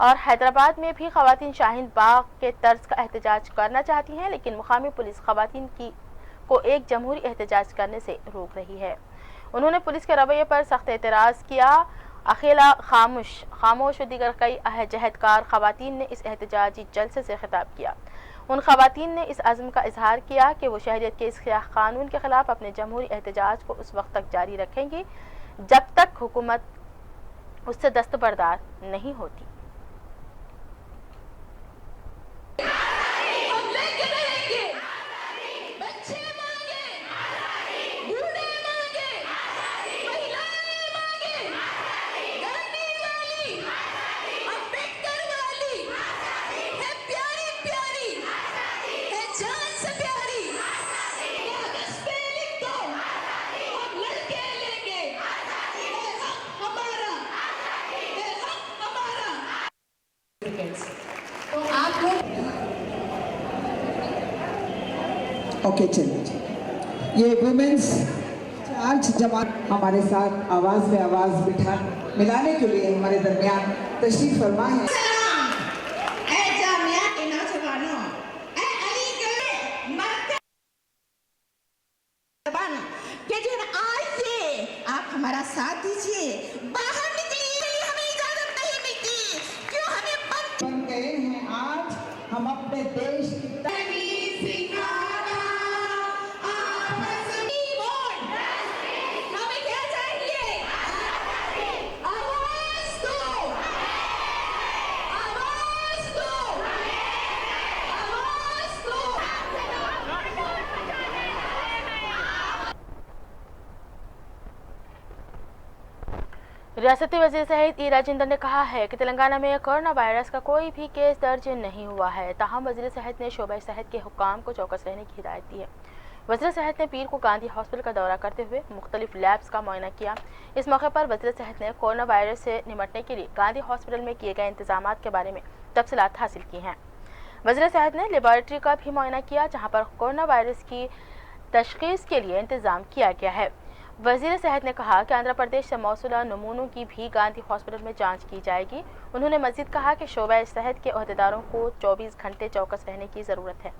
اور حیدرآباد میں بھی خواتین شاہین باغ کے طرز کا احتجاج کرنا چاہتی ہیں، لیکن مقامی پولیس خواتین کو ایک جمہوری احتجاج کرنے سے روک رہی ہے۔ انہوں نے پولیس کے رویے پر سخت اعتراض کیا۔ اخیلا خاموش و دیگر کئی جہدکار خواتین نے اس احتجاجی جلسے سے خطاب کیا۔ ان خواتین نے اس عزم کا اظہار کیا کہ وہ شہریت کے اس قانون کے خلاف اپنے جمہوری احتجاج کو اس وقت تک جاری رکھیں گی جب تک حکومت اس سے دستبردار نہیں ہوتی۔ اوکے چلیے یہ ویمنس چارج جماعت ہمارے ساتھ آواز میں آواز بٹھا ملانے کے لیے ہمارے درمیان تشریف فرما ہے۔ اے جامعہ کے نوجوانوں، اے علی گڑھ مرکز کہ جن آج سے آپ ہمارا ساتھ دیجئے، باہر نکلیے، ہمیں اجازت نہیں ملتی، کیوں ہمیں بن گئے ہیں آج ہم اپنے دیش کی ریاستی وزیر صحت ای راجندر نے کہا ہے کہ تلنگانہ میں کورونا وائرس کا کوئی بھی کیس درج نہیں ہوا ہے، تاہم وزیر صحت نے شعبہ صحت کے حکام کو چوکس رہنے کی ہدایت دی ہے۔ وزیر صحت نے پیر کو گاندھی ہاسپٹل کا دورہ کرتے ہوئے مختلف لیبز کا معائنہ کیا۔ اس موقع پر وزیر صحت نے کورونا وائرس سے نمٹنے کے لیے گاندھی ہاسپٹل میں کیے گئے انتظامات کے بارے میں تفصیلات حاصل کی ہیں۔ وزیر صحت نے لیبارٹری کا بھی معائنہ کیا جہاں پر کورونا وائرس کی تشخیص کے لیے انتظام کیا گیا ہے۔ وزیر صحت نے کہا کہ آندھرا پردیش سے موصولہ نمونوں کی بھی گاندھی ہاسپٹل میں جانچ کی جائے گی۔ انہوں نے مزید کہا کہ شعبہ صحت کے عہدیداروں کو 24 گھنٹے چوکس رہنے کی ضرورت ہے۔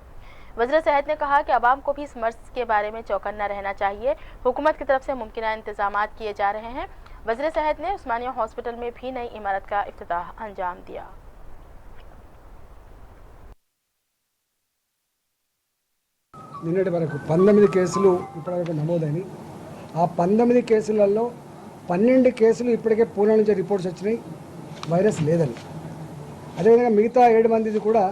وزیر صحت نے کہا کہ عوام کو بھی اس مرض کے بارے میں چوکنا رہنا چاہیے۔ حکومت کی طرف سے ممکنہ انتظامات کیے جا رہے ہیں۔ وزیر صحت نے عثمانیہ ہاسپٹل میں بھی نئی عمارت کا افتتاح انجام دیا۔ నిన్నటి వరకు 19 కేసులు ఇప్పటివరకు నమోదైనవి। ఆ 19 కేసులలో 12 కేసులు ఇప్పటికే పూణే నుంచి రిపోర్ట్స్ వచ్చినాయి వైరస్ లేదని। అదేవిధంగా మిగతా 7 మందిది కూడా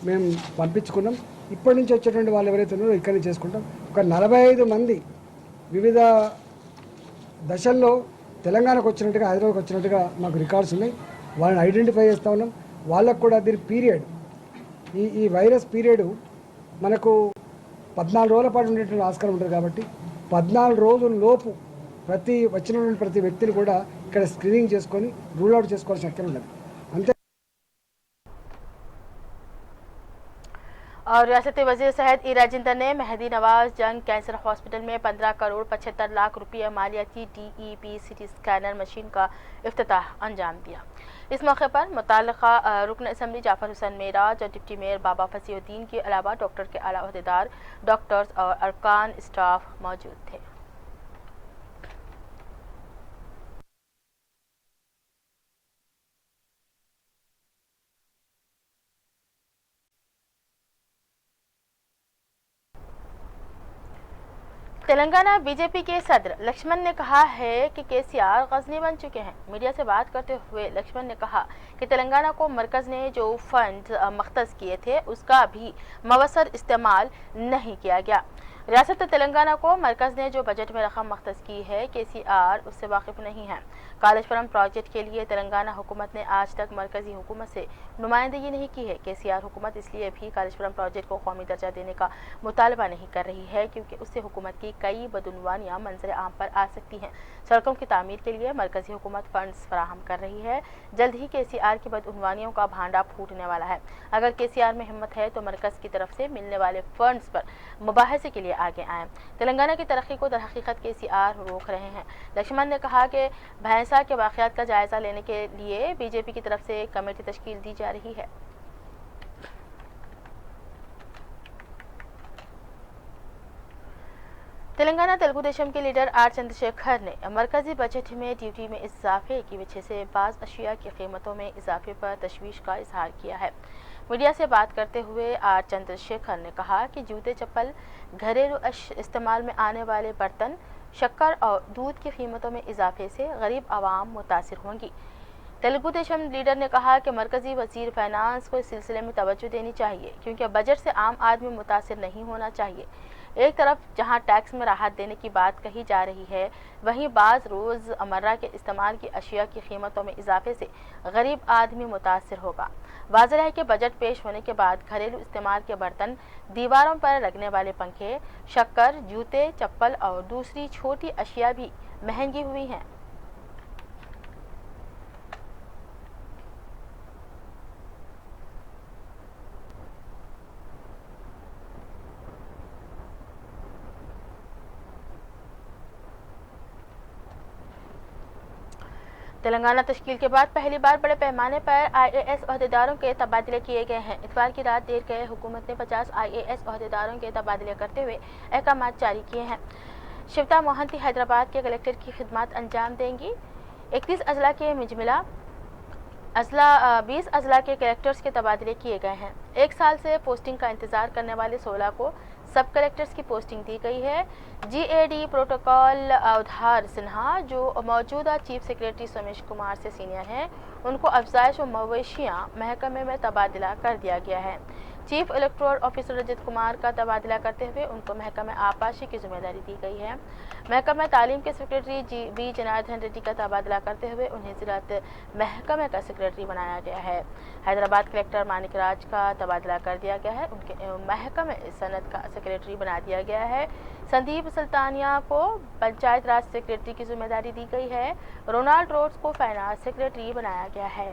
మేము పంపించుకున్నాం। ఇప్పటి నుంచి వచ్చేటువంటి వాళ్ళు ఎవరైతే ఉన్నారో ఇక్కడి నుంచి చేసుకుంటాం। ఒక 45 మంది వివిధ దశల్లో తెలంగాణకు వచ్చినట్టుగా హైదరాబాద్కి వచ్చినట్టుగా మాకు రికార్డ్స్ ఉన్నాయి। వాళ్ళని ఐడెంటిఫై చేస్తూ ఉన్నాం। వాళ్ళకు కూడా దీని పీరియడ్ ఈ వైరస్ పీరియడ్ మనకు 14 రోజుల పాటు ఉండేటువంటి ఆస్కారం ఉంటుంది కాబట్టి 14 రోజుల లోపు వచ్చినటువంటి ప్రతి వ్యక్తిని కూడా ఇక్కడ స్క్రీనింగ్ చేసుకొని రూల్ అవుట్ చేసుకోవాల్సిన అక్కర ఉండదు। అంతే। اور ریاستی وزیر صحت ای راجندر نے مہدی نواز جنگ کینسر ہاسپٹل میں 15 کروڑ 75 لاکھ روپے مالیاتی DEP CT اسکینر مشین کا افتتاح انجام دیا۔ اس موقع پر متعلقہ رکن اسمبلی جعفر حسین معراج اور ڈپٹی میئر بابا فصیح الدین کے علاوہ ڈاکٹر کے اعلیٰ عہدیدار، ڈاکٹرز اور ارکان اسٹاف موجود تھے۔ تلنگانہ بی جے پی کے صدر لکشمن نے کہا ہے کہ KCR غزنی بن چکے ہیں۔ میڈیا سے بات کرتے ہوئے لکشمن نے کہا کہ تلنگانہ کو مرکز نے جو فنڈ مختص کیے تھے اس کا بھی موثر استعمال نہیں کیا گیا۔ ریاست تلنگانہ کو مرکز نے جو بجٹ میں رقم مختص کی ہے KCR اس سے واقف نہیں ہے۔ کالجپورم پروجیکٹ کے لیے تلنگانہ حکومت نے آج تک مرکزی حکومت سے نمائندگی نہیں کی ہے۔ KCR حکومت اس لیے بھی کالجپورم پروجیکٹ کو قومی درجہ دینے کا مطالبہ نہیں کر رہی ہے کیونکہ اس سے حکومت کی کئی بدعنوانیاں منظر عام پر آ سکتی ہیں۔ سڑکوں کی تعمیر کے لیے مرکزی حکومت فنڈز فراہم کر رہی ہے۔ جلد ہی KCR کی بدعنوانیوں کا بھانڈا پھوٹنے والا ہے۔ اگر KCR میں ہمت ہے تو مرکز کی طرف سے ملنے والے فنڈز پر مباحثے کے لیے آگے آئیں۔ تلنگانہ کی ترقی کو در حقیقت KCR روک رہے ہیں۔ لکشمن نے کہا کہ بھینسا حادثہ کے واقعات کا جائزہ لینے کے لیے بی جے پی کی طرف سے ایک کمیٹی تشکیل دی جا رہی ہے۔ تلنگانہ تلگو دیشم کے لیڈر آر چندر شیکھر نے مرکزی بجٹ میں ڈیوٹی میں اضافے کی وجہ سے بعض اشیاء کی قیمتوں میں اضافے پر تشویش کا اظہار کیا ہے۔ میڈیا سے بات کرتے ہوئے آر چندر شیکھر نے کہا کہ جوتے چپل، گھریلو استعمال میں آنے والے برتن، شکر اور دودھ کی قیمتوں میں اضافے سے غریب عوام متاثر ہوں گی۔ تلگو دیشم لیڈر نے کہا کہ مرکزی وزیر فائنانس کو اس سلسلے میں توجہ دینی چاہیے کیونکہ بجٹ سے عام آدمی متاثر نہیں ہونا چاہیے۔ ایک طرف جہاں ٹیکس میں راحت دینے کی بات کہی جا رہی ہے، وہیں بعض روز مرہ کے استعمال کی اشیاء کی قیمتوں میں اضافے سے غریب آدمی متاثر ہوگا۔ واضح ہے کہ بجٹ پیش ہونے کے بعد گھریلو استعمال کے برتن، دیواروں پر لگنے والے پنکھے، شکر، جوتے، چپل اور دوسری چھوٹی اشیاء بھی مہنگی ہوئی ہیں۔ تلنگانہ تشکیل کے بعد پہلی بار بڑے پیمانے پر IAS عہدیداروں کے تبادلے کیے گئے ہیں۔ اتوار کی رات دیر گئے حکومت نے 50 IAS عہدیداروں کے تبادلے کرتے ہوئے احکامات جاری کیے ہیں۔ شیوتا موہنتی حیدرآباد کے کلکٹر کی خدمات انجام دیں گی۔ 31 اضلاع کے مجملہ 20 اضلاع کے کلکٹرز کے تبادلے کیے گئے ہیں۔ ایک سال سے پوسٹنگ کا انتظار کرنے والے 16 کو سب کلکٹرز کی پوسٹنگ دی گئی ہے۔ GAD پروٹوکول اودھار سنہا جو موجودہ چیف سیکریٹری سومیش کمار سے سینئر ہیں، ان کو افزائش و مویشیاں محکمے میں تبادلہ کر دیا گیا ہے۔ Chief electoral officer Rajat Kumar کا تبادلہ کرتے ہوئے ان کو محکمہ آبپاشی کی ذمہ داری دی گئی ہے۔ محکمہ تعلیم کے سیکریٹری بی جناردھن ریڈی کا تبادلہ کرتے ہوئے انہیں زراعت محکمہ کا سیکریٹری بنایا گیا ہے۔ حیدرآباد کلکٹر مانک راج کا تبادلہ کر دیا گیا ہے، ان کے محکمہ صنعت کا سیکریٹری بنا دیا گیا ہے۔ سندیپ سلطانیہ کو پنچایت راج سیکریٹری کی ذمہ داری دی گئی ہے۔ رونالڈ روڈز کو فائنانس سیکریٹری بنایا گیا ہے۔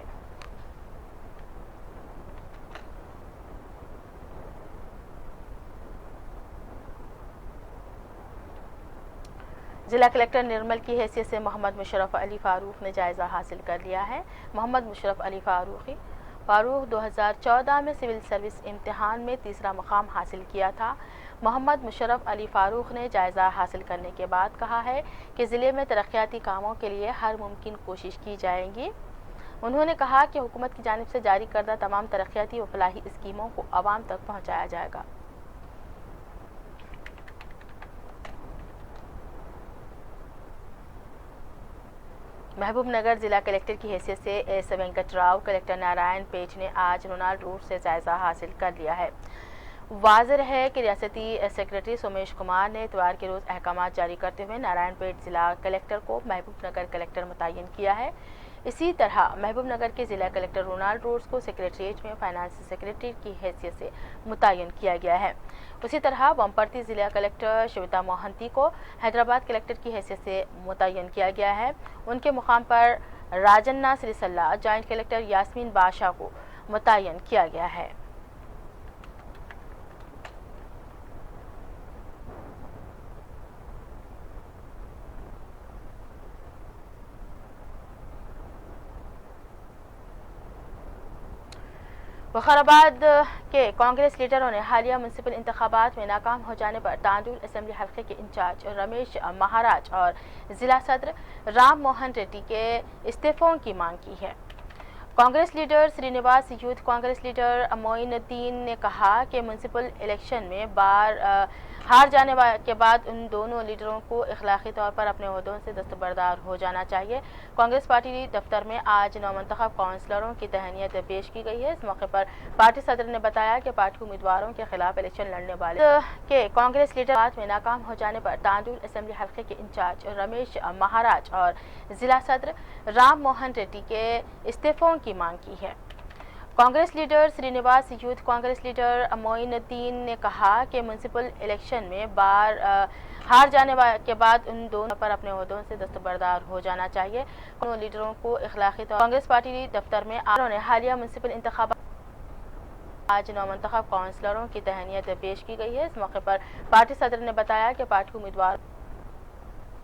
ضلع کلکٹر نرمل کی حیثیت سے محمد مشرف علی فاروق نے جائزہ حاصل کر لیا ہے۔ محمد مشرف علی فاروق 2014 میں سول سروس امتحان میں تیسرا مقام حاصل کیا تھا۔ محمد مشرف علی فاروق نے جائزہ حاصل کرنے کے بعد کہا ہے کہ ضلع میں ترقیاتی کاموں کے لیے ہر ممکن کوشش کی جائے گی۔ انہوں نے کہا کہ حکومت کی جانب سے جاری کردہ تمام ترقیاتی و فلاحی اسکیموں کو عوام تک پہنچایا جائے گا۔ محبوب نگر ضلع کلکٹر کی حیثیت سے ایس وینکٹ راؤ کلکٹر نارائن پیٹ نے آج رونالڈ روڈ سے جائزہ حاصل کر لیا ہے۔ واضح ہے کہ ریاستی سیکریٹری سومیش کمار نے اتوار کے روز احکامات جاری کرتے ہوئے نارائن پیٹ ضلع کلکٹر کو محبوب نگر کلکٹر متعین کیا ہے۔ اسی طرح محبوب نگر کے ضلع کلکٹر رونالڈ روڈز کو سیکریٹریٹ میں فائنانس سیکریٹری کی حیثیت سے متعین کیا گیا ہے۔ اسی طرح ومپرتی ضلع کلکٹر شیوتا موہنتی کو حیدرآباد کلکٹر کی حیثیت سے متعین کیا گیا ہے۔ ان کے مقام پر راجنا سریسلہ جوائنٹ کلکٹر یاسمین بادشاہ کو متعین کیا گیا ہے۔ وقار آباد کے کانگریس لیڈروں نے حالیہ میونسپل انتخابات میں ناکام ہو جانے پر تانڈول اسمبلی حلقے کے انچارج رمیش مہاراج اور ضلع صدر رام موہن ریڈی کے استعفوں کی مانگ کی ہے۔ Congress leader Srinivas, youth Congress leader Moinuddin نے کہا کہ میونسپل الیکشن میں ہار جانے کے بعد ان دونوں لیڈروں کو اخلاقی طور پر اپنے عہدوں سے دستبردار ہو جانا چاہیے۔ کانگریس پارٹی دفتر میں آج نومنتخب کونسلروں کی تہنیت پیش کی گئی ہے۔ اس موقع پر پارٹی صدر نے بتایا کہ پارٹی امیدواروں کے خلاف الیکشن لڑنے والے کے کانگریس لیڈر میں ناکام ہو جانے پر تانڈول اسمبلی حلقے کے انچارج رمیش مہاراج اور ضلع صدر رام موہن ریڈی کے استعفوں کی مانگ کی ہے۔ Congress leader Srinivas, youth Congress leader Moinuddin نے کہا کہ میونسپل الیکشن میں ہار جانے کے بعد ان دونوں پر اپنے عہدوں سے دستبردار ہو جانا چاہیے۔ دونوں لیڈروں کو اخلاقی طور کانگریس پارٹی دفتر میں انہوں نے حالیہ میونسپل انتخابات آج نومنتخب کونسلروں کی تہنیت پیش کی گئی ہے۔ اس موقع پر پارٹی صدر نے بتایا کہ پارٹی امیدوار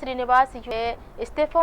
శ్రీనివాస్ ఇస్తీఫా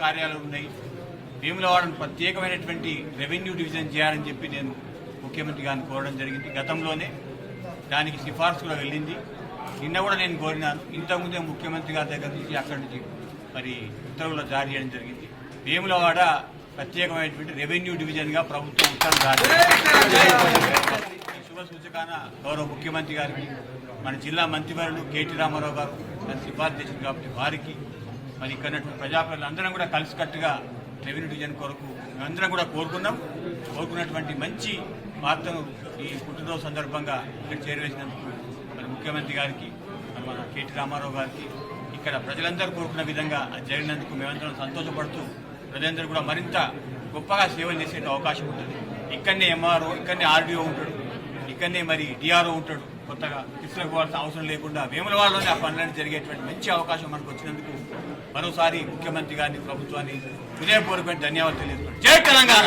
కార్యాలయాలు ఉన్నాయి। భీములవాడను ప్రత్యేకమైనటువంటి రెవెన్యూ డివిజన్ చేయాలని చెప్పి నేను ముఖ్యమంత్రి గారిని కోరడం జరిగింది। గతంలోనే దానికి సిఫార్సు కూడా వెళ్ళింది। నిన్న కూడా నేను కోరినాను। ఇంతకుముందే ముఖ్యమంత్రి గారి దగ్గర నుంచి అక్కడి నుంచి మరి ఉత్తర్వులు జారీ చేయడం జరిగింది। భీములవాడ ప్రత్యేకమైనటువంటి రెవెన్యూ డివిజన్ గా ప్రభుత్వం ఉత్తర్వులు జారీ చేసింది। శుభ సూచకాన గౌరవ ముఖ్యమంత్రి గారికి మన జిల్లా మంత్రివర్యులు కేటీ రామారావు గారు దాన్ని సిఫార్సు చేసింది కాబట్టి వారికి మరి ఇక్కడ ప్రజాప్రతినిధులు అందరం కూడా కలిసికట్టుగా రెవెన్యూ డివిజన్ కొరకు మేమందరం కూడా కోరుకున్నటువంటి మంచి వార్తను ఈ పుట్టినరోజు సందర్భంగా ఇక్కడ చేరవేసినందుకు మరి ముఖ్యమంత్రి గారికి మన కేటీ రామారావు గారికి ఇక్కడ ప్రజలందరూ కోరుకున్న విధంగా అది జరిగినందుకు మేమందరం సంతోషపడుతూ ప్రజలందరూ కూడా మరింత గొప్పగా సేవలు చేసే అవకాశం ఉంటుంది। ఇక్కడనే ఎంఆర్ఓ, ఇక్కడనే ఆర్డీఓ ఉంటాడు, ఇక్కడనే మరి డిఆర్ఓ ఉంటాడు। కొత్తగా తీసుకుపోవాల్సిన అవసరం లేకుండా వేములవాడలోనే ఆ పనులను జరిగేటువంటి మంచి అవకాశం మనకు వచ్చినందుకు మరోసారి ముఖ్యమంత్రి గారిని ప్రభుత్వాన్ని హృదయపూర్వకమైన ధన్యవాదాలు తెలియజేస్తున్నాను। జై తెలంగాణ।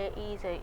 AE